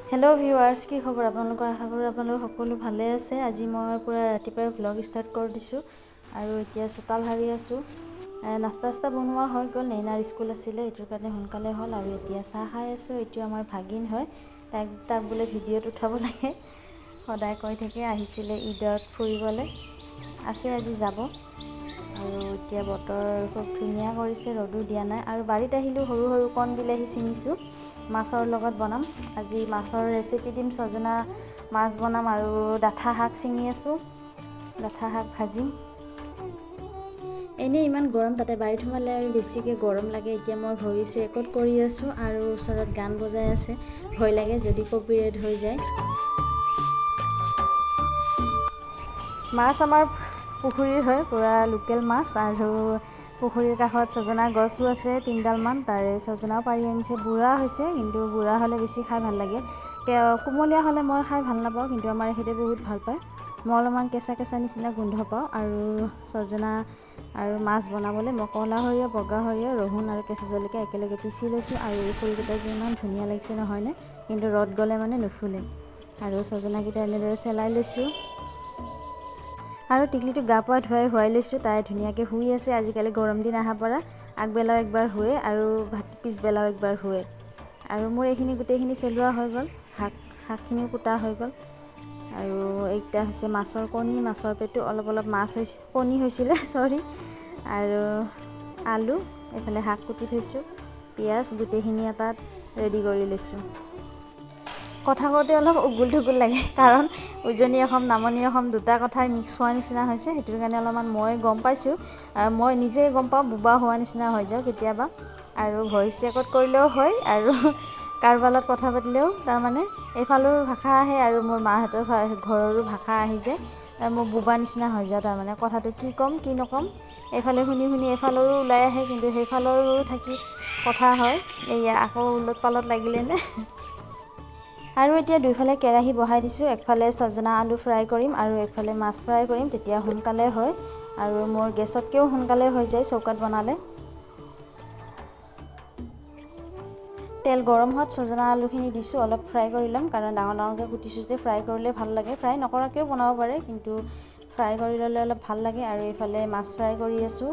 Hello' viewers, কি খবৰ আপোনালোকৰ? আশা কৰোঁ আপোনালোক সকলো ভালে আছে। আজি মই পুৰা ৰাতিপুৱাই ভ্লগ ষ্টাৰ্ট কৰি দিছোঁ আৰু এতিয়া চোতাল সাৰি আছোঁ। নাস্তা বনোৱা হৈ গ'ল, নেইনাৰ স্কুল আছিলে, এইটোৰ কাৰণে সোনকালে হ'ল। আৰু এতিয়া চাহ খাই আছোঁ। এইটো আমাৰ ভাগিন হয়, তাক বোলে ভিডিঅ'ত উঠাব লাগে, সদায় কৈ থাকে। আহিছিলে ঈদত ফুৰিবলৈ, আছে আজি যাব। আৰু এতিয়া বতৰ খুব ধুনীয়া কৰিছে, ৰ'দো দিয়া নাই। আৰু বাৰীত আহিলোঁ, সৰু সৰু কণ বিলাহী ছিঙিছোঁ, মাছৰ লগত বনাম। আজি মাছৰ ৰেচিপি দিম, ছজনা মাছ বনাম আৰু ডাঠা শাক ছিঙি আছোঁ, ডাঠা শাক ভাজিম। এনেই ইমান গৰম, তাতে বাৰীত সোমালে আৰু বেছিকৈ গৰম লাগে। এতিয়া মই ভইচ ৰেকৰ্ড কৰি আছোঁ আৰু ওচৰত গান বজাই আছে, ভয় লাগে যদি কপিৰাইট হৈ যায়। মাছ আমাৰ পুখুৰীৰ হয়, পূৰা লোকেল মাছ। আৰু পুখুৰীৰ কাষত ছজনা গছো আছে 3ডালমান, তাৰে ছজনাও পাৰি আনিছে। বুঢ়া হৈছে, কিন্তু বুঢ়া হ'লে বেছি খাই ভাল লাগে। কোমলীয়া হ'লে মই খাই ভাল নাপাওঁ, কিন্তু আমাৰ এখেতে বহুত ভাল পায়। মই অলপমান কেঁচা কেঁচা নিচিনা গোন্ধ পাওঁ। আৰু ছজনা আৰু মাছ বনাবলৈ মই ক'লা সৰিয়হ, বগা সৰিয়হ, ৰহুন আৰু কেঁচা জলকীয়া একেলগে পিচি লৈছোঁ। আৰু এই ফুলকেইটা যে ইমান ধুনীয়া লাগিছে নহয়নে? কিন্তু ৰ'দ গ'লে মানে নুফুলে। আৰু ছজনাকেইটা এনেদৰে চেলাই লৈছোঁ। আৰু টিকলিটো গা পা ধুৱাই লৈছোঁ, তাই ধুনীয়াকৈ শুই আছে। আজিকালি গৰম দিন অহাৰ পৰা আগবেলাও একবাৰ শুৱে আৰু পিছবেলাও একবাৰ শুৱে। আৰু মোৰ এইখিনি গোটেইখিনি চেলোৱা হৈ গ'ল, শাকখিনিও কুটা হৈ গ'ল। আৰু এইকেইটা হৈছে মাছৰ কণী, মাছৰ পেটু, অলপ মাছ হৈছে, কণী হৈছিলে চৰি। আৰু আলু, এইফালে শাক কুটি থৈছোঁ, পিঁয়াজ, গোটেইখিনি এটাত ৰেডি কৰি লৈছোঁ। কথা কওঁতে অলপ উগুল থুগুল লাগে, কাৰণ উজনি অসম নামনি অসম দুটা কথাই মিক্স হোৱা নিচিনা হৈছে। সেইটোৰ কাৰণে অলপমান মই গম পাইছোঁ, মই নিজে গম পাওঁ, বোবা হোৱা নিচিনা হৈ যাওঁ কেতিয়াবা। আৰু ভইচ ৰেকৰ্ড কৰিলেও হয়, আৰু কাৰোবাৰ লগত কথা পাতিলেও তাৰমানে এইফালৰো ভাষা আহে আৰু মোৰ মাহঁতৰ ঘৰৰো ভাষা আহি যায়। মোৰ বোবা নিচিনা হৈ যাওঁ, তাৰমানে কথাটো কি ক'ম কি নক'ম, এইফালে শুনি শুনি এইফালৰো ওলাই আহে, কিন্তু সেইফালৰো থাকি কথা হয়। এয়া আকৌ ওলট পালট লাগিলেনে। আৰু এতিয়া দুইফালে কেৰাহী বহাই দিছোঁ, একফালে ছজনা আলু ফ্ৰাই কৰিম আৰু একফালে মাছ ফ্ৰাই কৰিম, তেতিয়া সোনকালে হয়। আৰু মোৰ গেছতকৈও সোনকালে হৈ যায় চৌকাত বনালে। তেল গৰম হোৱাত ছজনা আলুখিনি দিছোঁ, অলপ ফ্ৰাই কৰি ল'ম, কাৰণ ডাঙৰ ডাঙৰকৈ কুটিছোঁ যে, ফ্ৰাই কৰিলে ভাল লাগে। ফ্ৰাই নকৰাকৈও বনাব পাৰে, কিন্তু ফ্ৰাই কৰি ল'লে অলপ ভাল লাগে। আৰু এইফালে মাছ ফ্ৰাই কৰি আছোঁ।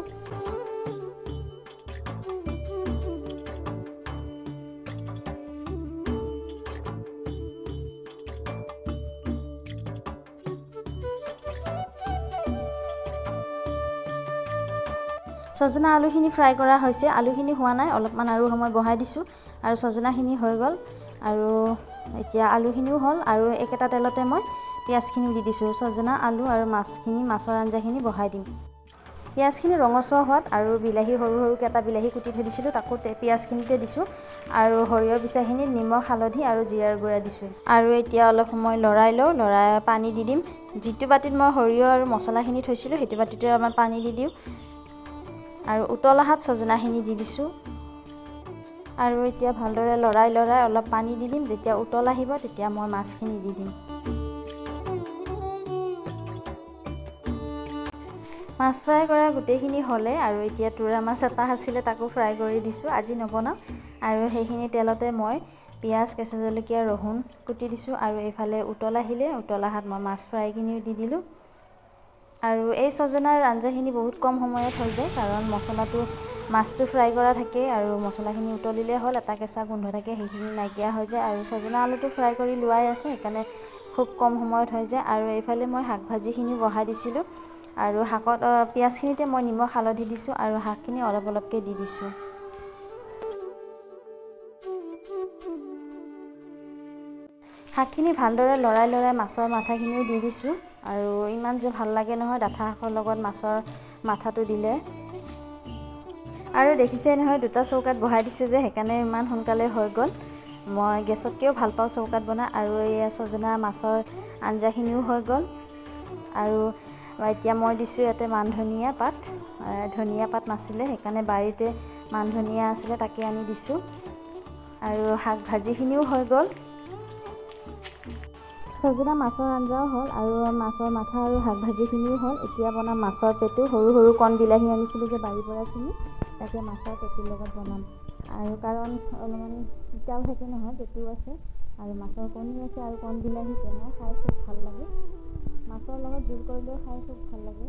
ছজনা আলুখিনি ফ্ৰাই কৰা হৈছে, আলুখিনি হোৱা নাই, অলপমান আৰু সময় বহাই দিছোঁ। আৰু ছজনাখিনি হৈ গ'ল, আৰু এতিয়া আলুখিনিও হ'ল। আৰু একেটা তেলতে মই পিঁয়াজখিনি দি দিছোঁ। ছজনা, আলু আৰু মাছখিনি, মাছৰ আঞ্জাখিনি বহাই দিম। পিঁয়াজখিনি ৰঙচুৱা হোৱাত আৰু বিলাহী, সৰু সৰুকৈ এটা বিলাহী কুটি থৈ দিছিলোঁ, তাকো পিঁয়াজখিনিতে দিছোঁ। আৰু সৰিয়হ পিচাখিনিত নিমখ, হালধি আৰু জিৰাৰ গুড়া দিছোঁ। আৰু এতিয়া অলপ সময় লৰাই পানী দি দিম। যিটো বাতিত মই সৰিয়হ আৰু মছলাখিনি থৈছিলোঁ, সেইটো বাতিতে অলপমান পানী দি দিওঁ। আৰু উতল অহাত ছজনাখিনি দি দিছোঁ। আৰু এতিয়া ভালদৰে লৰাই অলপ পানী দি দিম। যেতিয়া উতল আহিব, তেতিয়া মই মাছখিনি দি দিম। মাছ ফ্ৰাই কৰা গোটেইখিনি হ'লে, আৰু এতিয়া তোৰা মাছ এটা আছিলে, তাকো ফ্ৰাই কৰি দিছোঁ, আজি নবনাওঁ। আৰু সেইখিনি তেলতে মই পিঁয়াজ, কেঁচা জলকীয়া, ৰহুন কুটি দিছোঁ। আৰু এইফালে উতল আহিলে, উতল অহাত মই মাছ ফ্ৰাইখিনিও দি দিলোঁ। আৰু এই ছজনাৰ আঞ্জাখিনি বহুত কম সময়ত হৈ যায়, কাৰণ মাছটো ফ্ৰাই কৰা থাকে, আৰু মছলাখিনি উতলিলে হ'ল, এটা কেঁচা গোন্ধ থাকে, সেইখিনি নাইকিয়া হৈ যায়। আৰু ছজনা আলুটো ফ্ৰাই কৰি লোৱাই আছে, সেইকাৰণে খুব কম সময়ত হৈ যায়। আৰু এইফালে মই শাক ভাজিখিনি বহাই দিছিলোঁ, আৰু পিঁয়াজখিনিতে মই নিমখ, হালধি দিছোঁ, আৰু শাকখিনি অলপকৈ দি দিছোঁ। শাকখিনি ভালদৰে লৰাই মাছৰ মাথাখিনিও দি দিছোঁ। আৰু ইমান যে ভাল লাগে নহয় ডাঠা শাকৰ লগত মাছৰ মাথাটো দিলে। আৰু দেখিছেই নহয়, দুটা চৌকাত বহাই দিছোঁ যে, সেইকাৰণে ইমান সোনকালে হৈ গ'ল। মই গেছতকৈও ভাল পাওঁ চৌকাত বনাই। আৰু এয়া ছজনা মাছৰ আঞ্জাখিনিও হৈ গ'ল। আৰু এতিয়া মই দিছোঁ ইয়াতে মান ধনিয়া পাত, ধনিয়া পাত নাছিলে, সেইকাৰণে বাৰীতে মান ধনিয়া আছিলে, তাকে আনি দিছোঁ। আৰু শাক ভাজিখিনিও হৈ গ'ল। ছজনা মাছৰ আঞ্জাও হ'ল, আৰু মাছৰ মাথা আৰু শাক ভাজিখিনিও হ'ল। এতিয়া বনাম মাছৰ পেটু, সৰু সৰু কণ বিলাহী আনিছিলোঁ যে বাৰীৰ পৰা ছিঙি, তাকে মাছৰ পেটুৰ লগত বনাম। আৰু কাৰণ অলপমান তিতাও থাকে নহয়, পেটু আছে, আৰু মাছৰ কণী আছে আৰু কণ বিলাহী টেঙা, খাই খুব ভাল লাগে। মাছৰ লগত জোল কৰিলেও খাই খুব ভাল লাগে।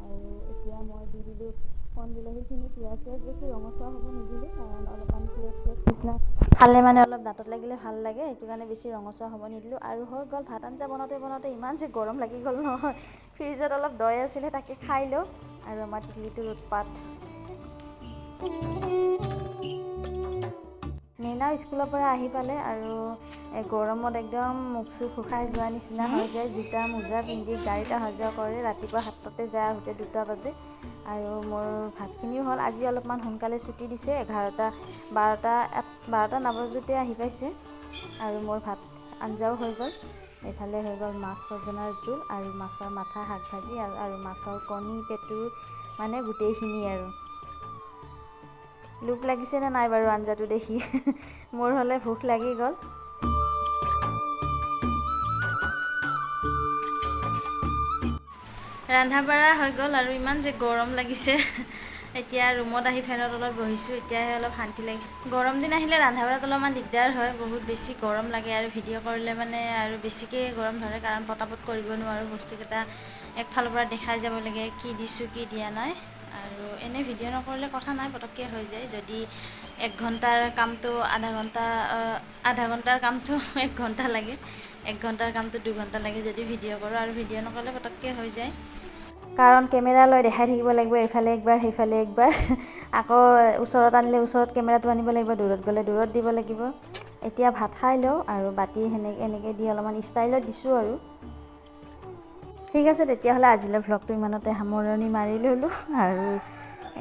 আৰু এতিয়া মই দি দিলোঁ কণ বিলাহীখিনি, পিঁয়াজ বেছি ৰঙচুৱা হ'ব নিদিলোঁ, কাৰণ অলপমান পিঁয়াজ নিচিনা খালে মানে অলপ দাঁতত লাগিলে ভাল লাগে, সেইটো কাৰণে বেছি ৰঙচুৱা হ'ব নিদিলোঁ। আৰু হৈ গ'ল, ভাত আঞ্জা বনাওঁতে ইমান যে গৰম লাগি গ'ল নহয়। ফ্ৰিজত অলপ দৈ আছিলে, তাকে খাই লওঁ। আৰু আমাৰ টিকলিটোৰ উৎপাত। নেনাও স্কুলৰ পৰা আহি পালে, আৰু গৰমত একদম মুখ চুখ শুকাই যোৱা নিচিনা হৈ যায়। জোতা মোজা পিন্ধি গাড়ীত অহা যোৱা কৰে, ৰাতিপুৱা 7টাতে যায়, আহোঁতে 2টা বাজে। আৰু মোৰ ভাতখিনিও হ'ল। আজি অলপমান সোনকালে ছুটি দিছে, 12টা নাবাজোতে আহি পাইছে। আৰু মোৰ ভাত আঞ্জাও হৈ গ'ল। এইফালে হৈ গ'ল মাছ ছজনাৰ জোল, আৰু মাছৰ মাথা শাক ভাজি, আৰু মাছৰ কণী পেটু, মানে গোটেইখিনি আৰু। লোভ লাগিছেনে নাই বাৰু আঞ্জাটো দেখি? মোৰ হ'লে ভোক লাগি গ'ল। ৰন্ধা বঢ়া হৈ গ'ল, আৰু ইমান যে গৰম লাগিছে। এতিয়া ৰুমত আহি ফেনৰ তলত বহিছোঁ, এতিয়াহে অলপ শান্তি লাগিছে। গৰম দিন আহিলে ৰন্ধা বঢ়াত অলপমান দিগদাৰ হয়, বহুত বেছি গৰম লাগে। আৰু ভিডিঅ' কৰিলে মানে আৰু বেছিকৈ গৰম ধৰে, কাৰণ পটাপট কৰিব নোৱাৰোঁ, বস্তুকেইটা একফালৰ পৰা দেখাই যাব লাগে, কি দিছোঁ কি দিয়া নাই। আৰু এনেই ভিডিঅ' নকৰিলে কথা নাই, পটককৈ হৈ যায়। যদি 1 ঘণ্টাৰ কামটো আধা ঘণ্টাৰ কামটো 1 ঘণ্টা লাগে, 1 ঘণ্টাৰ কামটো 2 ঘণ্টা লাগে যদি ভিডিঅ' কৰোঁ। আৰু ভিডিঅ' নকৰিলে পটককৈ হৈ যায়, কাৰণ কেমেৰা লৈ দেখাই থাকিব লাগিব, এইফালে একবাৰ সেইফালে একবাৰ। আকৌ ওচৰত আনিলে ওচৰত কেমেৰাটো আনিব লাগিব, দূৰত গ'লে দূৰত দিব লাগিব। এতিয়া ভাত খাই লওঁ, আৰু বাতি এনেকৈ দি অলপমান ষ্টাইলত দিছোঁ আৰু। ঠিক আছে তেতিয়াহ'লে আজিলৈ ভ্লগটো ইমানতে সামৰণি মাৰি ল'লোঁ। আৰু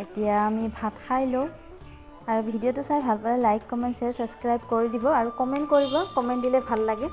এতিয়া আমি ভাত খাই লওঁ। আৰু ভিডিঅ'টো চাই ভাল পালে লাইক, কমেণ্ট, শ্বেয়াৰ, ছাবস্ক্ৰাইব কৰি দিব, আৰু কমেণ্ট কৰিব, কমেণ্ট দিলে ভাল লাগে।